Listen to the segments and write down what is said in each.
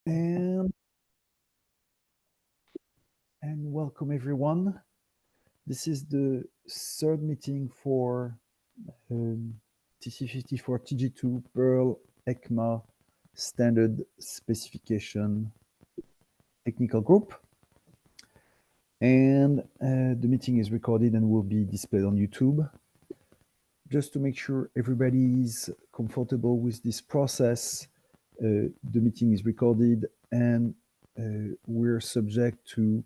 And welcome everyone. This is the third meeting for TC54-TG2 Perl Ecma standard specification technical group. And the meeting is recorded and will be displayed on YouTube. Just to make sure everybody is comfortable with this process, the meeting is recorded and we're subject to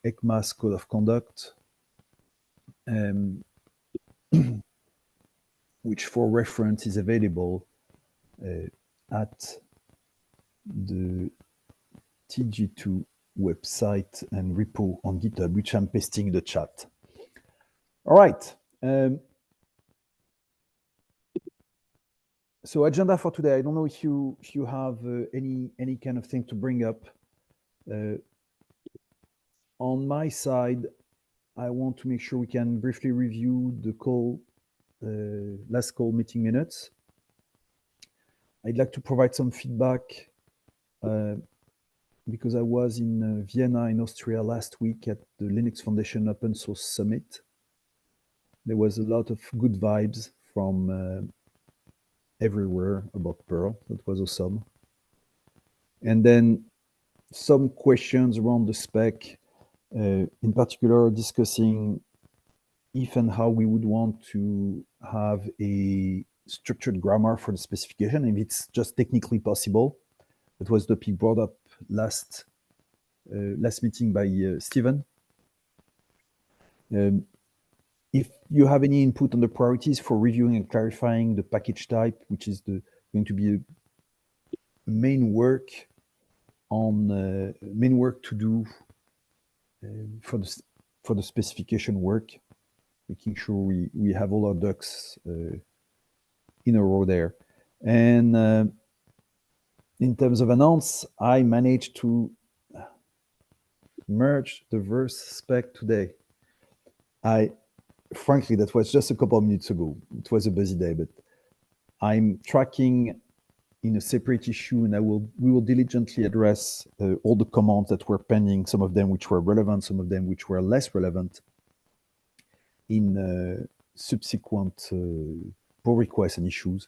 Ecma's Code of Conduct, which for reference is available at the TG2 website and repo on GitHub, which I'm pasting in the chat. All right. So agenda for today. I don't know if you have any kind of thing to bring up. On my side, I want to make sure we can briefly review the call, last call meeting minutes. I'd like to provide some feedback because I was in Vienna in Austria last week at the Linux Foundation Open Source Summit. There was a lot of good vibes from everywhere about Perl. That was awesome. And then some questions around the spec, in particular discussing if and how we would want to have a structured grammar for the specification, if it's just technically possible. That was the topic brought up last meeting by Stephen. If you have any input on the priorities for reviewing and clarifying the package type, which is going to be a main work to do for the specification work, making sure we have all our ducks in a row there. And in terms of announce, I managed to merge the verse spec today. Frankly, that was just a couple of minutes ago. It was a busy day, but I'm tracking in a separate issue, and we will diligently address all the commands that were pending, some of them which were relevant, some of them which were less relevant in subsequent pull requests and issues.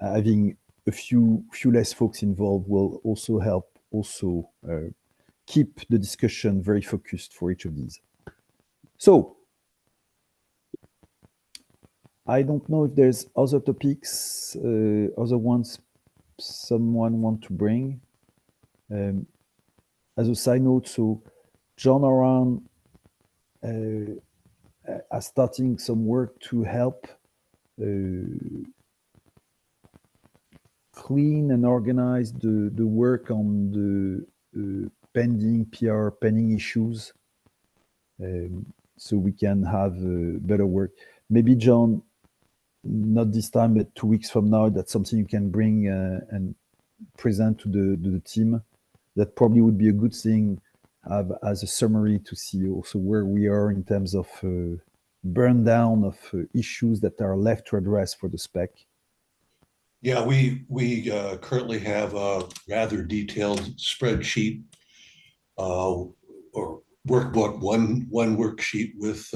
Having a few less folks involved will also help keep the discussion very focused for each of these. So I don't know if there's other topics, other ones someone want to bring. As a side note, so John Aran are starting some work to help clean and organize the work on the pending PR, pending issues, so we can have better work. Maybe John, not this time, but 2 weeks from now, that's something you can bring and present to the team. That probably would be a good thing as a summary to see also where we are in terms of burn down of issues that are left to address for the spec. Yeah, we currently have a rather detailed spreadsheet or workbook, one worksheet with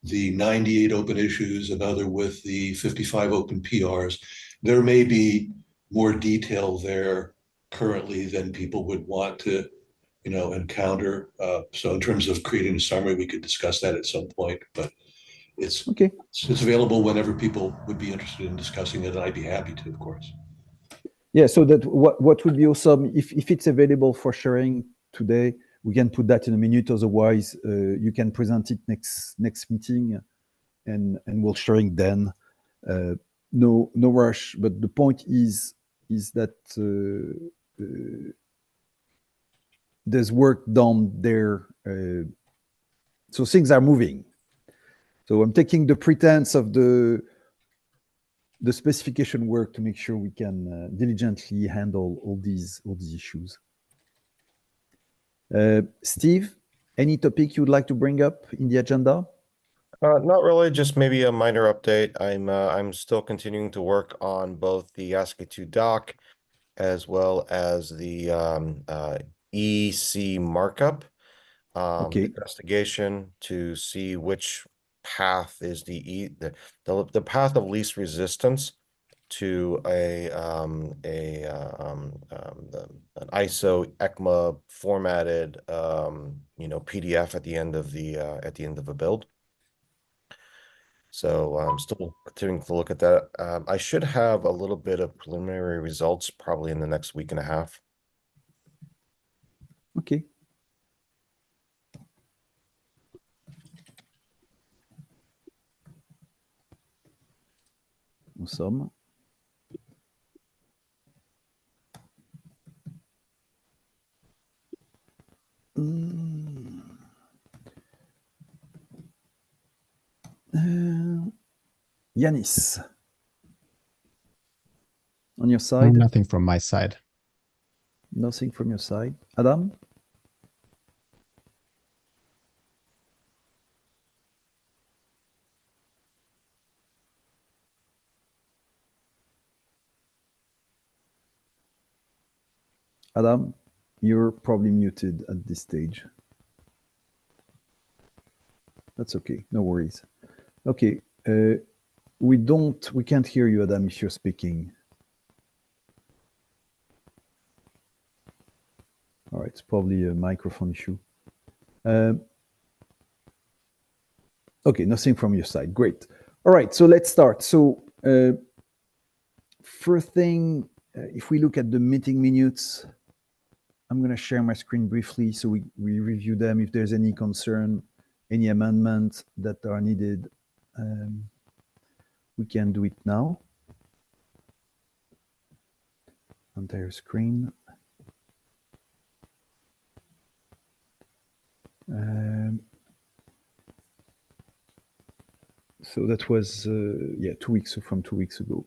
the 98 open issues, another with the 55 open PRs. There may be more detail there currently than people would want to, encounter. So in terms of creating a summary, we could discuss that at some point, but it's okay. It's available whenever people would be interested in discussing it, and I'd be happy to, of course. Yeah, so that what would be awesome, if it's available for sharing today, we can put that in a minute. Otherwise, you can present it next meeting, and we'll sharing then. No rush. But the point is that there's work done there, so things are moving. So I'm taking the pretense of the specification work to make sure we can diligently handle all these issues. Steve, any topic you would like to bring up in the agenda? Not really, just maybe a minor update. I'm still continuing to work on both the ASCII2 doc as well as the EC markup Okay. investigation to see which path is the path of least resistance to an ISO Ecma formatted PDF at the end of a build. So I'm still continuing to look at that. I should have a little bit of preliminary results probably in the next week and a half. Okay. Awesome. Yanis, on your side? Nothing from my side. Nothing from your side. Adam? Adam, you're probably muted at this stage. That's okay, no worries. Okay, we can't hear you, Adam, if you're speaking. All right, it's probably a microphone issue. Okay, nothing from your side, great. All right, so let's start. So first thing, if we look at the meeting minutes, I'm gonna share my screen briefly so we review them. If there's any concern, any amendments that are needed, we can do it now. Entire screen. So that was, yeah, 2 weeks from 2 weeks ago.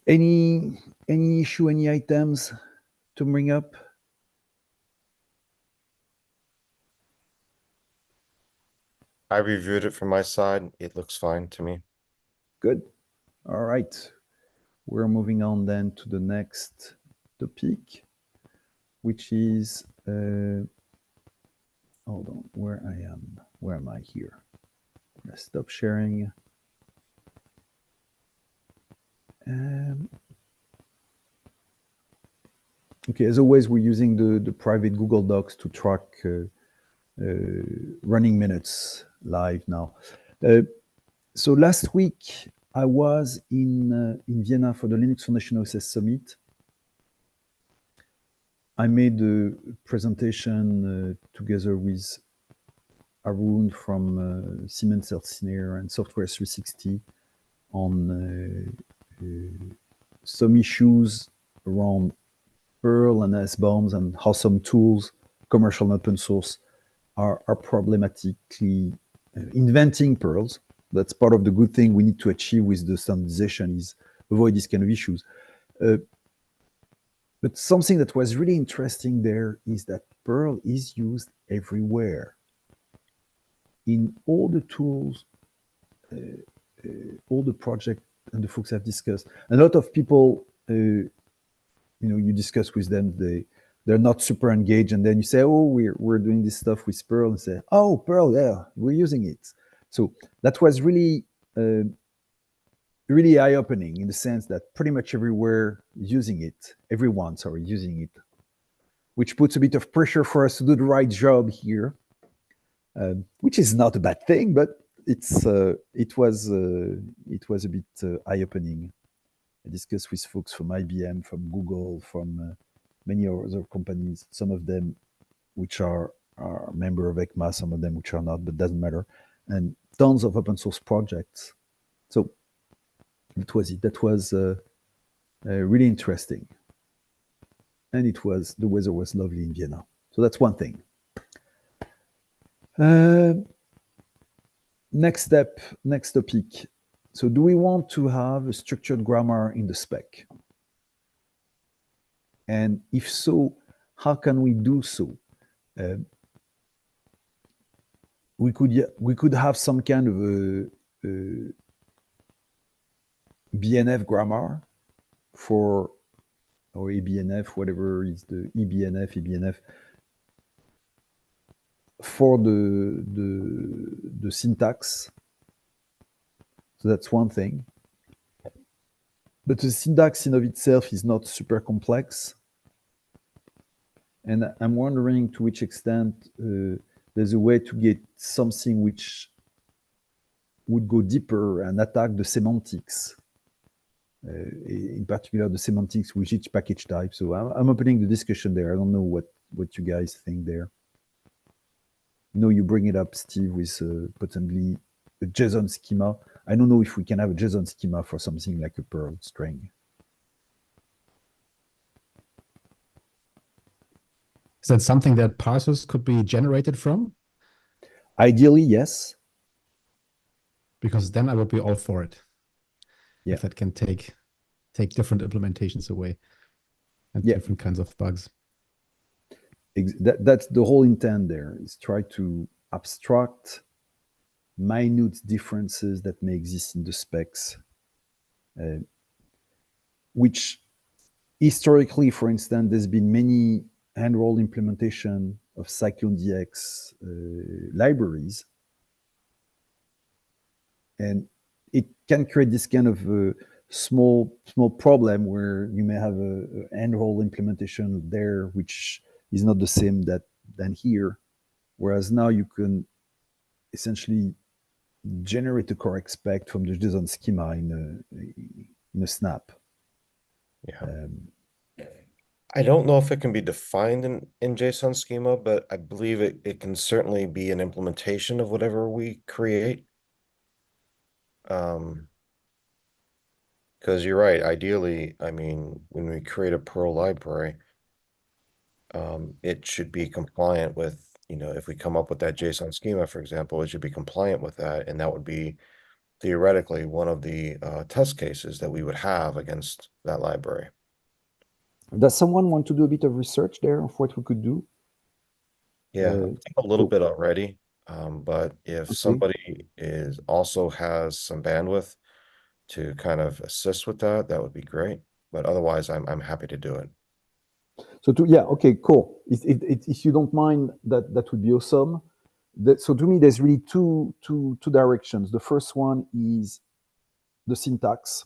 Any issue, any items to bring up? I reviewed it from my side. It looks fine to me. Good. All right. We're moving on then to the next topic, which is, hold on, where I am. Where am I here? Let's stop sharing. Okay, as always, we're using the private Google Docs to track running minutes live now. So last week, I was in Vienna for the Linux Foundation OSS Summit. I made a presentation together with Arun from Siemens Healthineers and Software 360 on some issues around Perl and SBOMs and how some tools, commercial and open source, are problematically inventing Perls. That's part of the good thing we need to achieve with the standardization is avoid these kind of issues. But something that was really interesting there is that Perl is used everywhere. In all the tools, all the projects and the folks I've discussed, a lot of people, you discuss with them, they're not super engaged, and then you say, oh, we're doing this stuff with Perl, and say, oh, Perl, yeah, we're using it. So that was really, really eye-opening in the sense that pretty much everywhere using it, everyone, sorry, using it, which puts a bit of pressure for us to do the right job here, which is not a bad thing, but it was a bit eye-opening. I discussed with folks from IBM, from Google, from many other companies, some of them which are a member of Ecma, some of them which are not, but doesn't matter, and tons of open source projects. So that was it. That was really interesting. And the weather was lovely in Vienna. So that's one thing. Next step, next topic. So do we want to have a structured grammar in the spec? And if so, how can we do so? We could have some kind of a BNF grammar for, or ABNF, whatever is the EBNF, for the syntax. So that's one thing. But the syntax in of itself is not super complex. And I'm wondering to which extent there's a way to get something which would go deeper and attack the semantics, in particular the semantics with each package type. So I'm opening the discussion there. I don't know what you guys think there. You know, you bring it up, Steve, with potentially a JSON schema. I don't know if we can have a JSON schema for something like a Perl string. Is that something that parsers could be generated from? Ideally, yes. Because then I would be all for it. Yeah. If that can take different implementations away and different kinds of bugs. That's the whole intent there, is try to abstract minute differences that may exist in the specs, which historically, for instance, there's been many hand-rolled implementation of CycloneDX libraries, and it can create this kind of small problem where you may have a hand-rolled implementation there which is not the same than here, whereas now you can essentially generate the correct spec from the JSON schema in a snap. Yeah. I don't know if it can be defined in JSON schema, but I believe it can certainly be an implementation of whatever we create. Because you're right, ideally, I mean, when we create a Perl library, it should be compliant with, you know, if we come up with that JSON schema, for example, it should be compliant with that, and that would be theoretically one of the test cases that we would have against that library. Does someone want to do a bit of research there of what we could do? Yeah, I've done a little bit already, but if somebody also has some bandwidth to kind of assist with that, that would be great. But otherwise, I'm happy to do it. So okay, cool. If you don't mind, that would be awesome. So to me, there's really two directions. The first one is the syntax,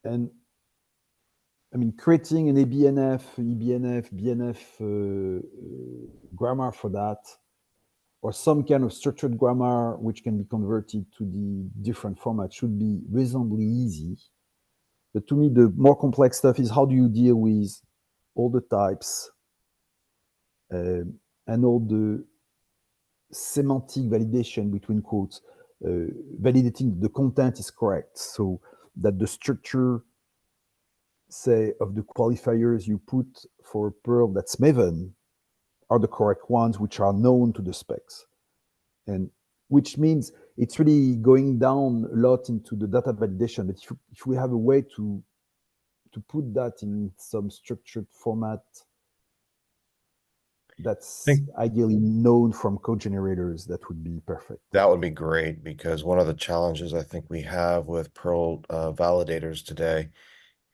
and I mean, creating an ABNF, EBNF, BNF grammar for that, or some kind of structured grammar which can be converted to the different formats should be reasonably easy. But to me, the more complex stuff is how do you deal with all the types and all the semantic validation between quotes, validating the content is correct, so that the structure, say, of the qualifiers you put for Perl that's Maven are the correct ones which are known to the specs. And which means it's really going down a lot into the data validation. But if we have a way to put that in some structured format that's ideally known from code generators, that would be perfect. That would be great, because one of the challenges I think we have with Perl validators today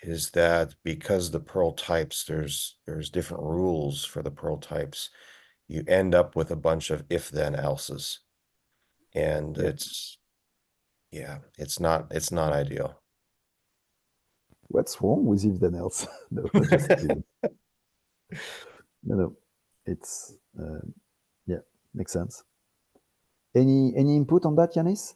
is that because the Perl types, there's different rules for the Perl types, you end up with a bunch of if then else's. And it's not ideal. What's wrong with if then else? No, just kidding. No, it's makes sense. Any input on that, Yanis?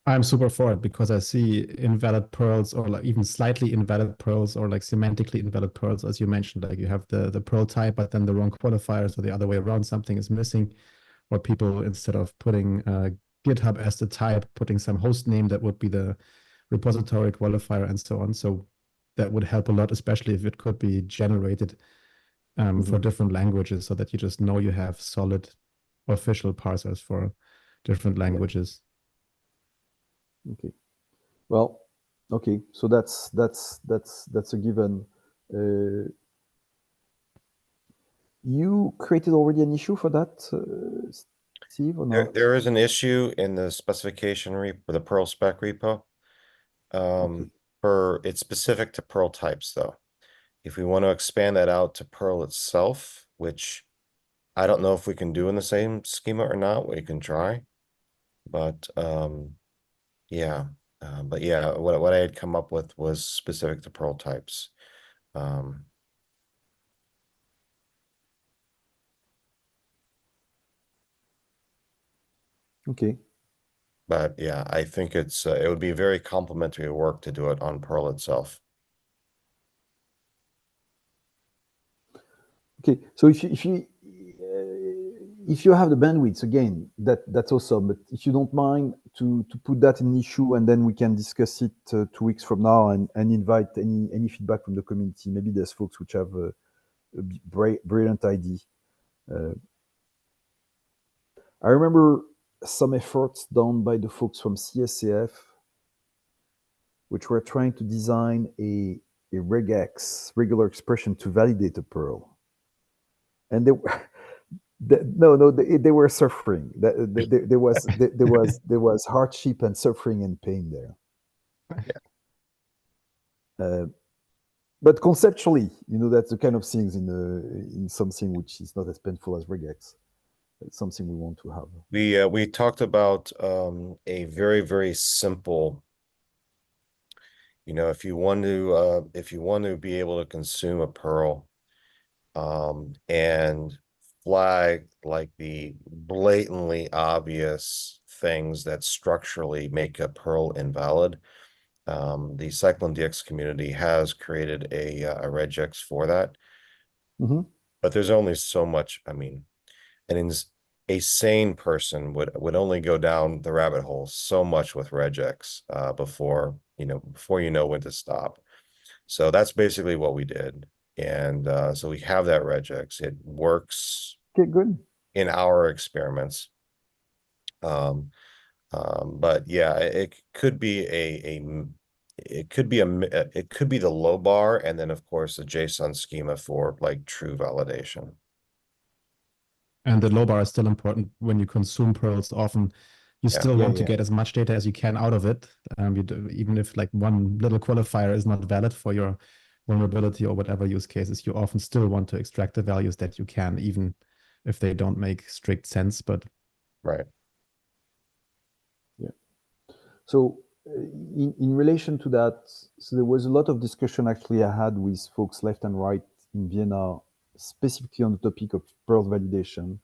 I'm super for it, because I see invalid Perls, or like even slightly invalid Perls, or like semantically invalid Perls, as you mentioned. Like you have the Perl type, but then the wrong qualifier, so the other way around, something is missing. Or people, instead of putting GitHub as the type, putting some host name that would be the repository qualifier, and so on. So that would help a lot, especially if it could be generated for different languages, so that you just know you have solid official parsers for different languages. Okay. Well, okay. So that's a given. You created already an issue for that? active or not? There is an issue in the specification repo, the Perl spec repo. It's specific to Perl types though. If we want to expand that out to Perl itself, which I don't know if we can do in the same schema or not, we can try. But yeah. But yeah, what I had come up with was specific to Perl types. Okay. But yeah, I think it would be very complementary work to do it on Perl itself. Okay, so if you have the bandwidth, again, that's awesome. But if you don't mind to put that in an issue, and then we can discuss it 2 weeks from now, and invite any feedback from the community. Maybe there's folks which have a brilliant idea. I remember some efforts done by the folks from CSCF, which were trying to design a regex, regular expression, to validate a Perl. And they they were suffering. There was hardship and suffering and pain there. Yeah. But conceptually, that's the kind of things in something which is not as painful as regex. It's something we want to have. We talked about a very, very simple, if you want to be able to consume a Perl and flag like the blatantly obvious things that structurally make a Perl invalid, the CycloneDX community has created a regex for that. But there's only so much. I mean, a sane person would only go down the rabbit hole so much with regex before you know when to stop. So that's basically what we did. And so we have that regex. It works good in our experiments. But yeah, it could be it could be the low bar, and then of course the JSON schema for like true validation. And the low bar is still important when you consume Perls. Often you still want to get as much data as you can out of it. Even if like one little qualifier is not valid for your vulnerability or whatever use cases, you often still want to extract the values that you can, even if they don't make strict sense. But right. Yeah. So in relation to that, so there was a lot of discussion actually I had with folks left and right in Vienna, specifically on the topic of Perl validation.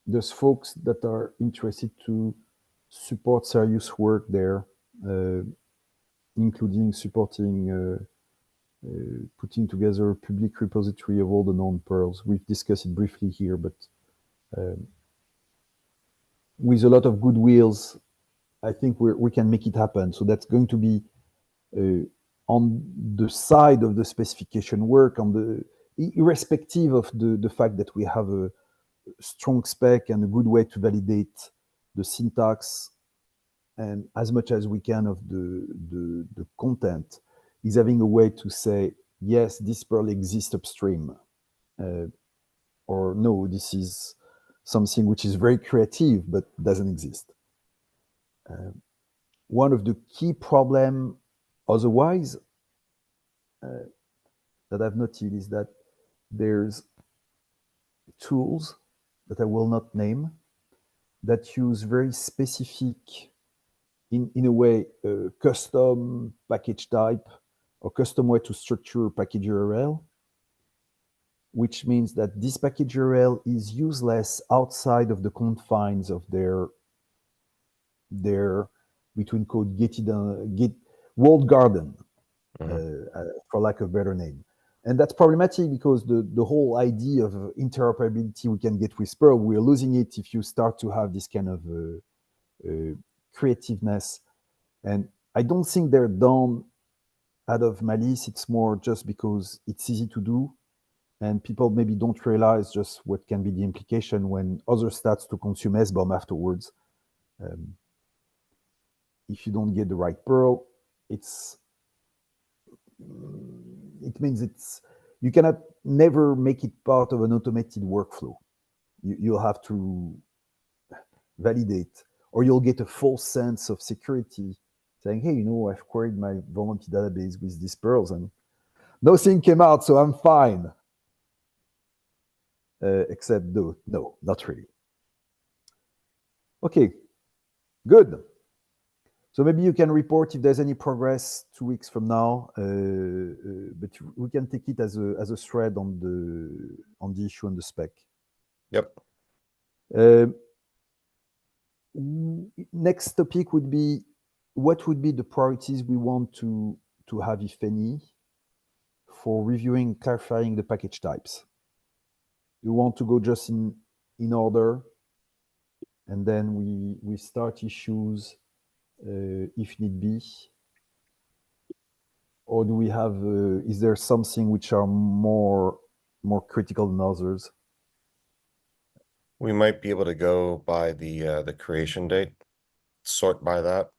There's folks that are interested to support serious work there, including supporting putting together a public repository of all the known Perls. We've discussed it briefly here, but with a lot of goodwills, I think we can make it happen. So that's going to be on the side of the specification work, irrespective of the fact that we have a strong spec and a good way to validate the syntax, and as much as we can of the content, is having a way to say, yes, this Perl exists upstream, or no, this is something which is very creative but doesn't exist. One of the key problem otherwise that I've noted is that there's tools that I will not name that use very specific, in a way, custom package type or custom way to structure a package URL, which means that this package URL is useless outside of the confines of their between code Git walled garden, for lack of a better name. And that's problematic because the whole idea of interoperability we can get with Perl, we're losing it if you start to have this kind of creativeness. And I don't think they're done out of malice. It's more just because it's easy to do. And people maybe don't realize just what can be the implication when others start to consume SBOM afterwards. If you don't get the right Perl, it means you cannot never make it part of an automated workflow. you'll have to validate, or you'll get a false sense of security, saying, hey, I've queried my vulnerability database with these pearls and nothing came out, so I'm fine. Except no, not really. Okay, good. So maybe you can report if there's any progress 2 weeks from now, but we can take it as a thread on the issue and the spec. Yep. Next topic would be, what would be the priorities we want to have, if any, for reviewing, clarifying the package types? You want to go just in order, and then we start issues if need be, or do we have? Is there something which are more critical than others? We might be able to go by the creation date, sort by that,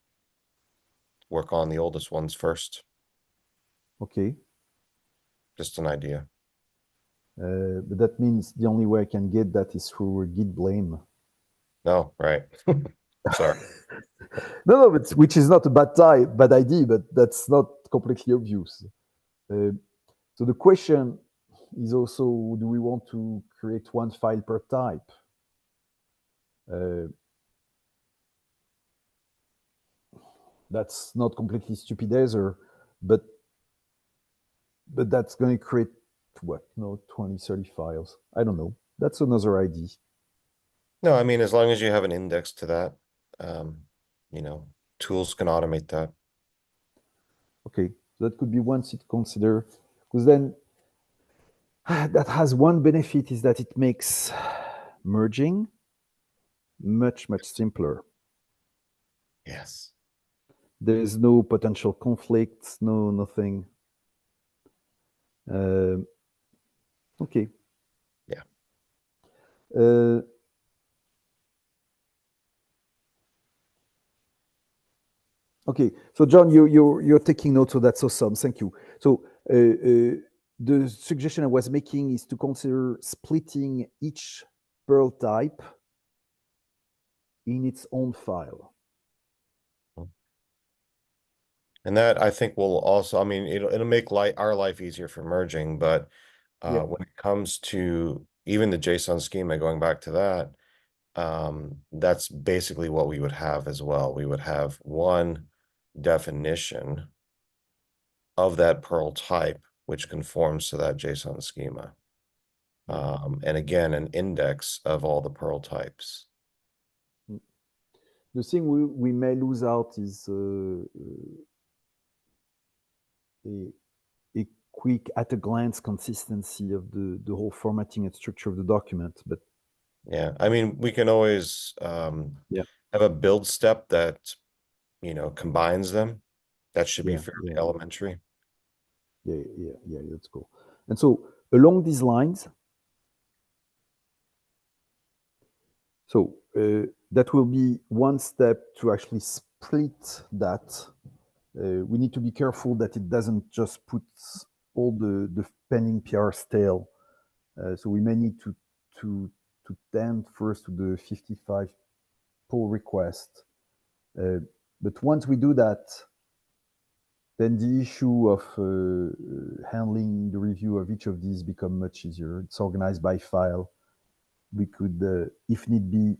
work on the oldest ones first. Okay. Just an idea. But that means the only way I can get that is through Git blame. No, right. Sorry. No, but which is not a bad idea, but that's not completely obvious. So the question is also, do we want to create one file per type? That's not completely stupid either, but that's going to create what? 20, 30 files. I don't know. That's another idea. No, I mean, as long as you have an index to that, tools can automate that. Okay, that could be one to consider, because then that has one benefit, is that it makes merging much simpler. Yes. There is no potential conflicts, nothing. Okay. Yeah. Okay, so John, you're taking notes, so that's awesome. Thank you. So the suggestion I was making is to consider splitting each Perl type in its own file. And that, I think, will also, I mean, it'll make our life easier for merging, but when it comes to even the JSON schema, going back to that, that's basically what we would have as well. We would have one definition of that Perl type, which conforms to that JSON schema. And again, an index of all the Perl types. The thing we may lose out is a quick at-a-glance consistency of the whole formatting and structure of the document. But yeah, I mean, we can always have a build step that combines them. That should be fairly elementary. Yeah, that's cool. And so along these lines, so that will be one step to actually split that. We need to be careful that it doesn't just put all the pending PR stale. So we may need to tend first to the 55 pull request. But once we do that, then the issue of handling the review of each of these become much easier. It's organized by file. We could, if need be,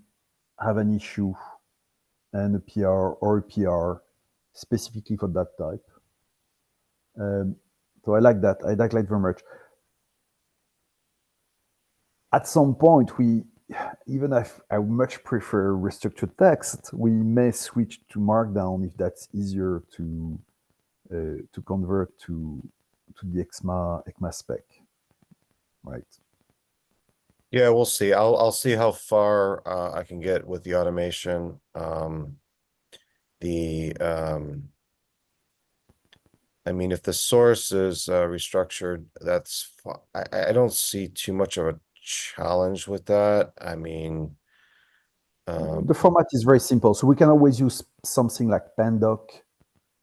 have an issue and a PR or a PR specifically for that type. So I like that. I like that very much. At some point, even if I much prefer restricted text, we may switch to Markdown if that's easier to convert to the Ecma spec, right? Yeah, we'll see. I'll see how far I can get with the automation. I mean, if the source is restructured, that's I don't see too much of a challenge with that. I mean, the format is very simple, so we can always use something like pandoc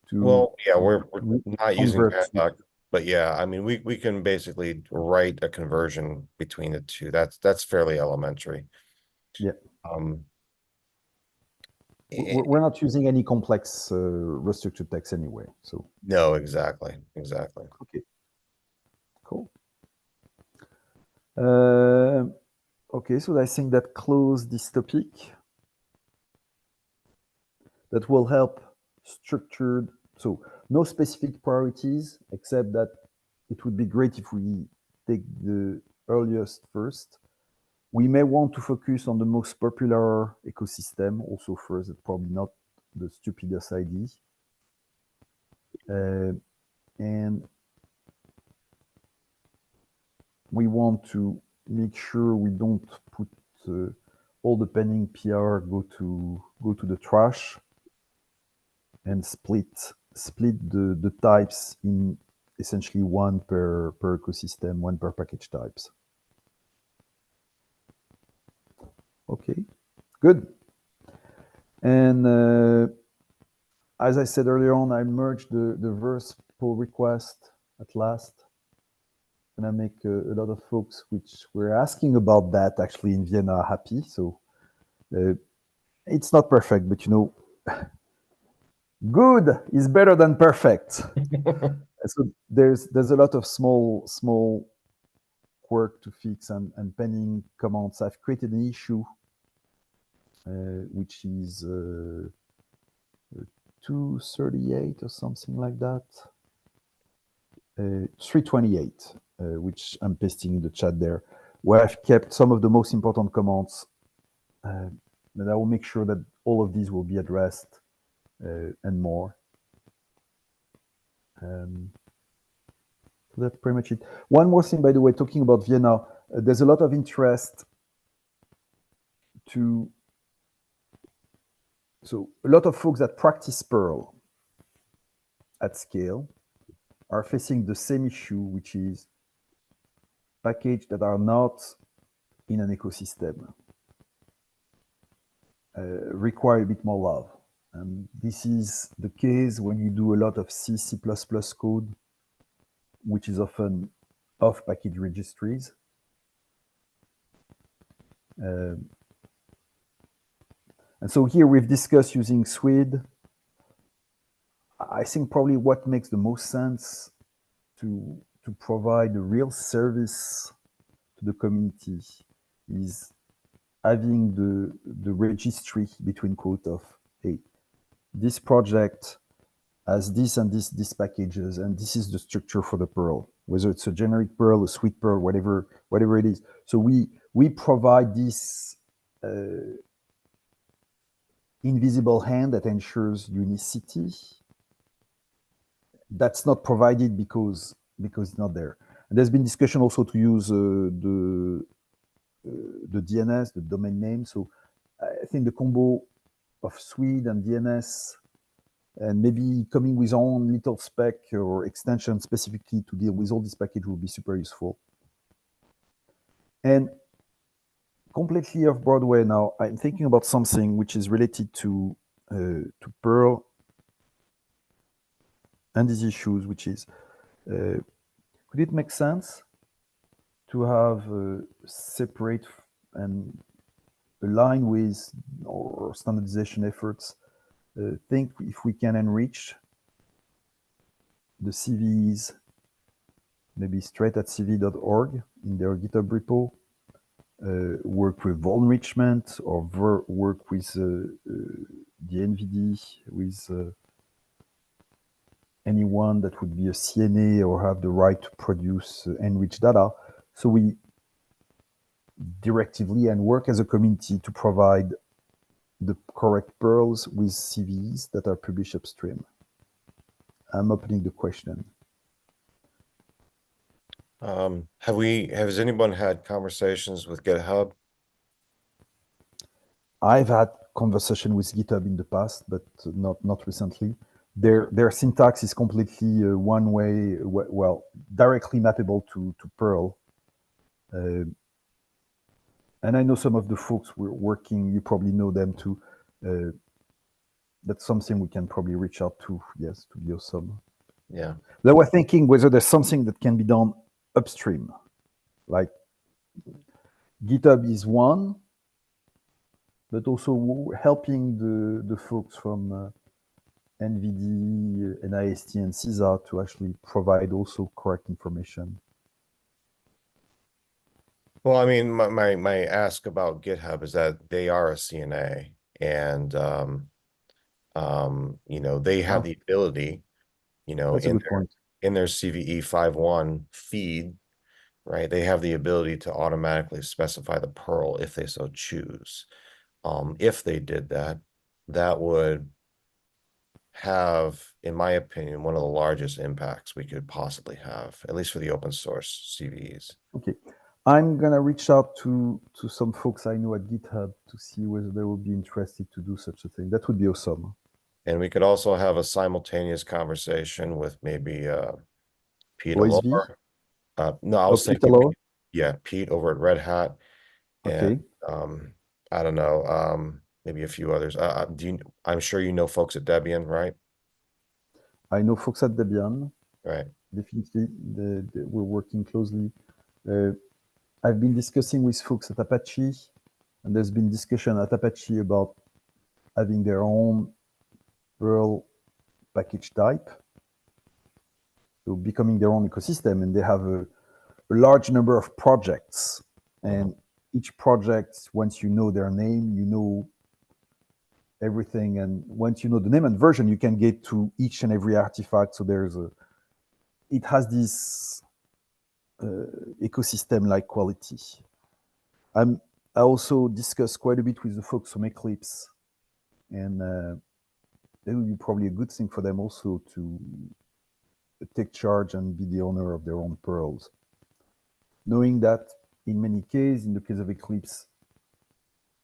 to. Well, yeah, we're not using pandoc. But yeah, I mean, we can basically write a conversion between the two. That's fairly elementary. Yeah. Um, We're not using any complex restricted text anyway. So no, exactly. okay, cool. Okay, so I think that closed this topic. That will help structured. So no specific priorities, except that it would be great if we take the earliest first. We may want to focus on the most popular ecosystem also first, probably not the stupidest idea. And we want to make sure we don't put all the pending PR go to the trash, and split the types in essentially one per ecosystem, one per package types. Okay, good. And as I said earlier on, I merged the verse pull request at last. And I make a lot of folks which were asking about that actually in Vienna happy. So it's not perfect, but you know, good is better than perfect. So there's a lot of small work to fix and pending commands. I've created an issue which is 238 or something like that. 328, which I'm pasting in the chat there, where I've kept some of the most important commands. And I will make sure that all of these will be addressed and more. So that's pretty much it. One more thing, by the way, talking about Vienna, there's a lot of interest so a lot of folks that practice Perl at scale are facing the same issue, which is packages that are not in an ecosystem require a bit more love. And this is the case when you do a lot of C++ code, which is often off package registries. And so here we've discussed using SWID. I think probably what makes the most sense to provide a real service to the community is having the registry between quote of, hey, this project has this and these packages, and this is the structure for the Perl, whether it's a generic Perl, a sweet Perl, whatever it is. So we provide this invisible hand that ensures unicity. That's not provided because it's not there. And there's been discussion also to use the DNS, the domain name. So I think the combo of SWID and DNS, and maybe coming with our own little spec or extension specifically to deal with all this package will be super useful. And completely off Broadway now, I'm thinking about something which is related to Perl and these issues, which is, could it make sense to have separate and align with our standardization efforts? Think if we can enrich the CVEs, maybe straight at cv.org in their GitHub repo, work with vol enrichment, or work with the NVD, with anyone that would be a CNA or have the right to produce enriched data. So we directively and work as a community to provide the correct Perls with CVEs that are published upstream. I'm opening the question. Has anyone had conversations with GitHub? I've had conversation with GitHub in the past, but not recently. Their syntax is completely one way, well, directly mappable to Perl. And I know some of the folks we're working, you probably know them too. That's something we can probably reach out to, yes, to be awesome. Yeah. They were thinking whether there's something that can be done upstream, like GitHub is one, but also helping the folks from NVD, NIST, and CISA to actually provide also correct information. Well, I mean, my ask about GitHub is that they are a CNA, and you know, they have the ability, you know, That's a good point. in their CVE 5.1 feed, right? They have the ability to automatically specify the Perl if they so choose. If they did that, that would have, in my opinion, one of the largest impacts we could possibly have, at least for the open source CVEs. Okay, I'm gonna reach out to some folks I know at GitHub to see whether they would be interested to do such a thing. That would be awesome. And we could also have a simultaneous conversation with maybe Pete OSV? Allor. No, I was Pete thinking, Allor? yeah, Pete over at Red Hat, and Okay. I don't know, maybe a few others. I'm sure you know folks at Debian, right? I know folks at Debian. Right. Definitely, we're working closely. I've been discussing with folks at Apache, and there's been discussion at Apache about having their own Perl package type, so becoming their own ecosystem, and they have a large number of projects. And each project, once you know their name, you know everything. And once you know the name and version, you can get to each and every artifact. So it has this ecosystem-like quality. I also discussed quite a bit with the folks from Eclipse, and it would be probably a good thing for them also to take charge and be the owner of their own pearls. Knowing that in many cases, in the case of Eclipse,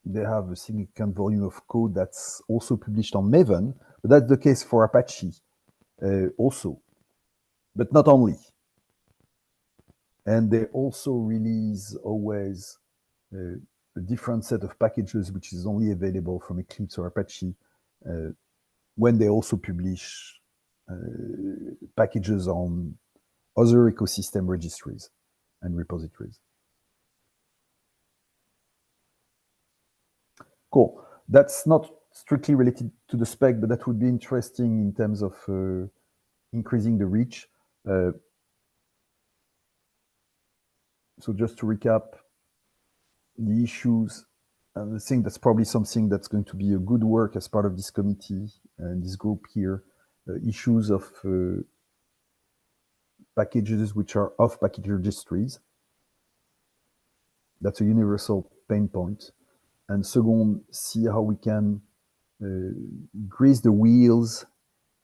they have a significant volume of code that's also published on Maven, but that's the case for Apache also, but not only. And they also release always a different set of packages, which is only available from Eclipse or Apache, when they also publish packages on other ecosystem registries and repositories. Cool. That's not strictly related to the spec, but that would be interesting in terms of increasing the reach. So just to recap, the issues, and I think that's probably something that's going to be a good work as part of this committee and this group here, issues of packages which are off package registries. That's a universal pain point. And second, see how we can grease the wheels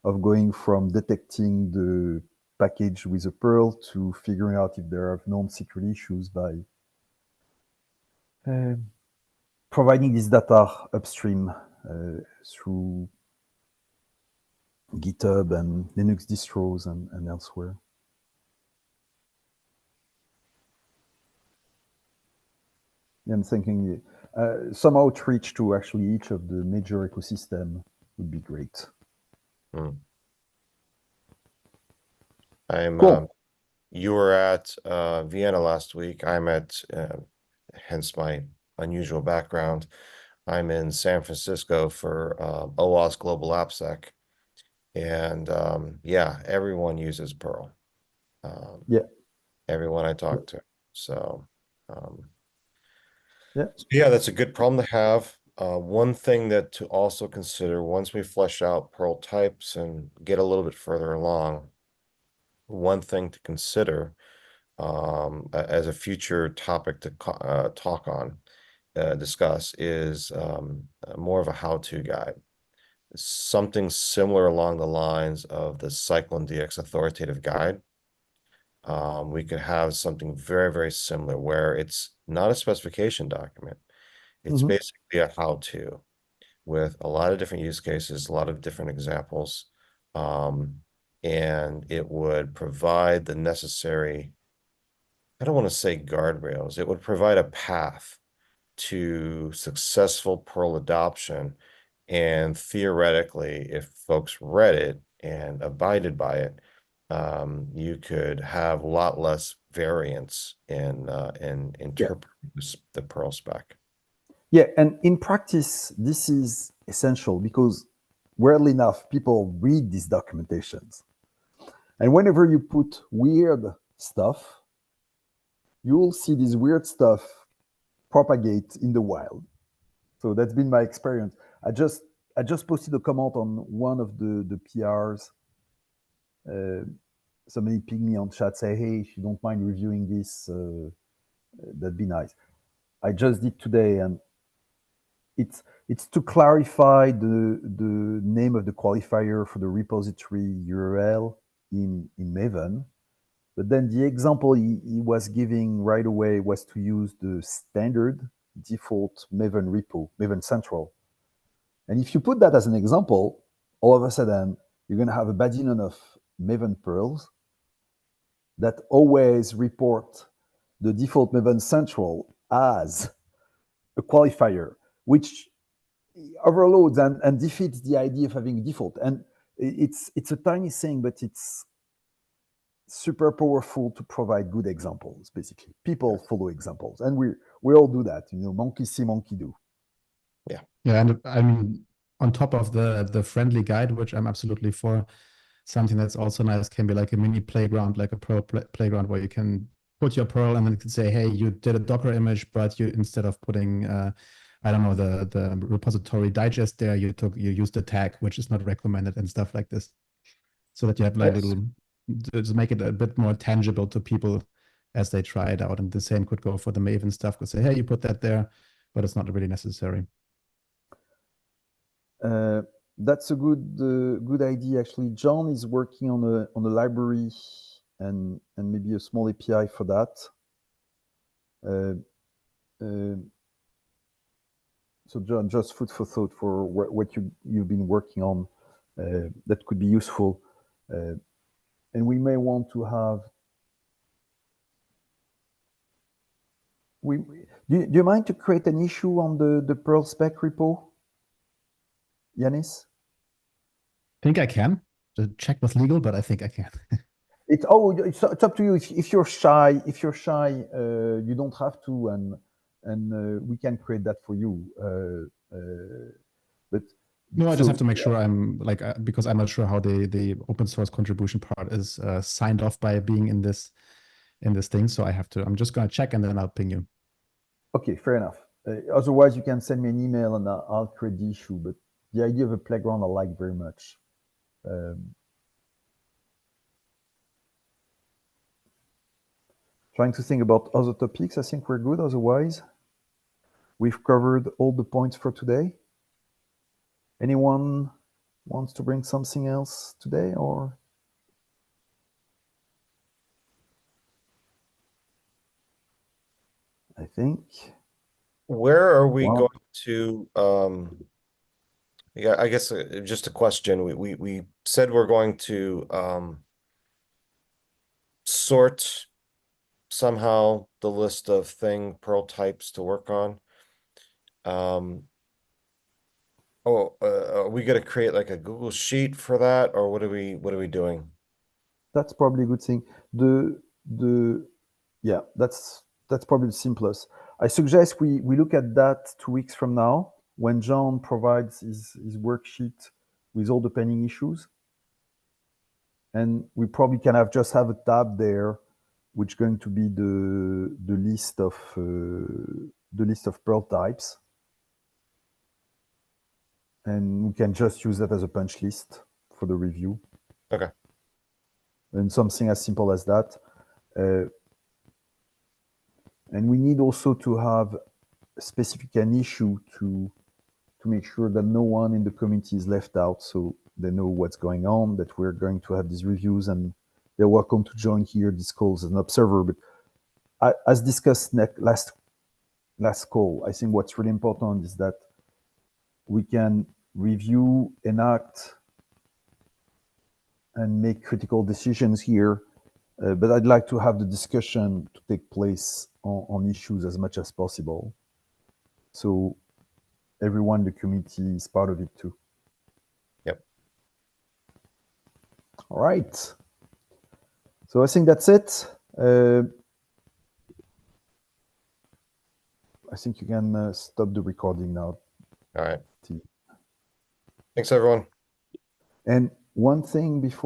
of going from detecting the package with a Perl to figuring out if there are known security issues by providing this data upstream through GitHub and Linux distros and elsewhere. I'm thinking some outreach to actually each of the major ecosystem would be great. Cool. You were at Vienna last week. I'm at, hence my unusual background, I'm in San Francisco for OWASP Global AppSec. And yeah, everyone uses Perl. Yeah. Everyone I talk to. So yeah, that's a good problem to have. One thing that to also consider once we flesh out Perl types and get a little bit further along, one thing to consider as a future topic to talk on, discuss is more of a how-to guide. Something similar along the lines of the CycloneDX authoritative guide. We could have something very, very similar where it's not a specification document. It's basically a how-to with a lot of different use cases, a lot of different examples. And it would provide the necessary, I don't want to say guardrails, it would provide a path to successful Perl adoption. And theoretically, if folks read it and abided by it, you could have a lot less variance in interpreting the Perl spec. Yeah, and in practice, this is essential because weirdly enough, people read these documentations. And whenever you put weird stuff, you will see this weird stuff propagate in the wild. So that's been my experience. I just posted a comment on one of the PRs. Somebody pinged me on chat, say, hey, if you don't mind reviewing this, that'd be nice. I just did today, and it's to clarify the name of the qualifier for the repository URL in Maven. But then the example he was giving right away was to use the standard default Maven repo, Maven Central. And if you put that as an example, all of a sudden, you're going to have a bajillion of Maven pearls that always report the default Maven Central as a qualifier, which overloads and defeats the idea of having a default. And it's a tiny thing, but it's super powerful to provide good examples. Basically, people follow examples, and we all do that. You know, monkey see, monkey do. Yeah, and I mean, on top of the friendly guide, which I'm absolutely for, something that's also nice can be like a mini playground, like a Perl playground where you can put your Perl and then you can say, hey, you did a Docker image, but you, instead of putting I don't know, the repository digest there, you used the tag, which is not recommended and stuff like this, so that you have like little, to make it a bit more tangible to people as they try it out. And the same could go for the Maven stuff. Could say, hey, you put that there, but it's not really necessary. That's a good idea. Actually, John is working on a library and maybe a small API for that. So John, just food for thought for what you've been working on. That could be useful. And we may want to have. Do you mind to create an issue on the Perl spec repo, Yanis? I think I can. The check was legal, but I think I can. It's up to you. If you're shy, you don't have to, and we can create that for you. But no, I just have to make sure I'm like, because I'm not sure how the open source contribution part is signed off by being in this thing. So I'm just gonna check and then I'll ping you. Okay, fair enough. Otherwise, you can send me an email and I'll create the issue. But the idea of a playground I like very much. Trying to think about other topics. I think we're good. Otherwise, we've covered all the points for today. Anyone wants to bring something else today, or? I think. Where are we going to? Yeah, I guess just a question. We said we're going to sort somehow the list of Perl types to work on. Are we going to create like a Google Sheet for that, or what are we doing? That's probably a good thing. Yeah, that's probably the simplest. I suggest we look at that 2 weeks from now when John provides his worksheet with all the pending issues. And we probably can just have a tab there, which is going to be the list of Perl types. And we can just use that as a punch list for the review. Okay. And something as simple as that. And we need also to have specific an issue to make sure that no one in the community is left out, so they know what's going on, that we're going to have these reviews, and they're welcome to join here these calls as an observer. But as discussed last call, I think what's really important is that we can review, enact, and make critical decisions here. But I'd like to have the discussion to take place on issues as much as possible. So everyone in the community is part of it too. Yep. All right. So I think that's it. I think you can stop the recording now. All right. Thanks, everyone. And one thing before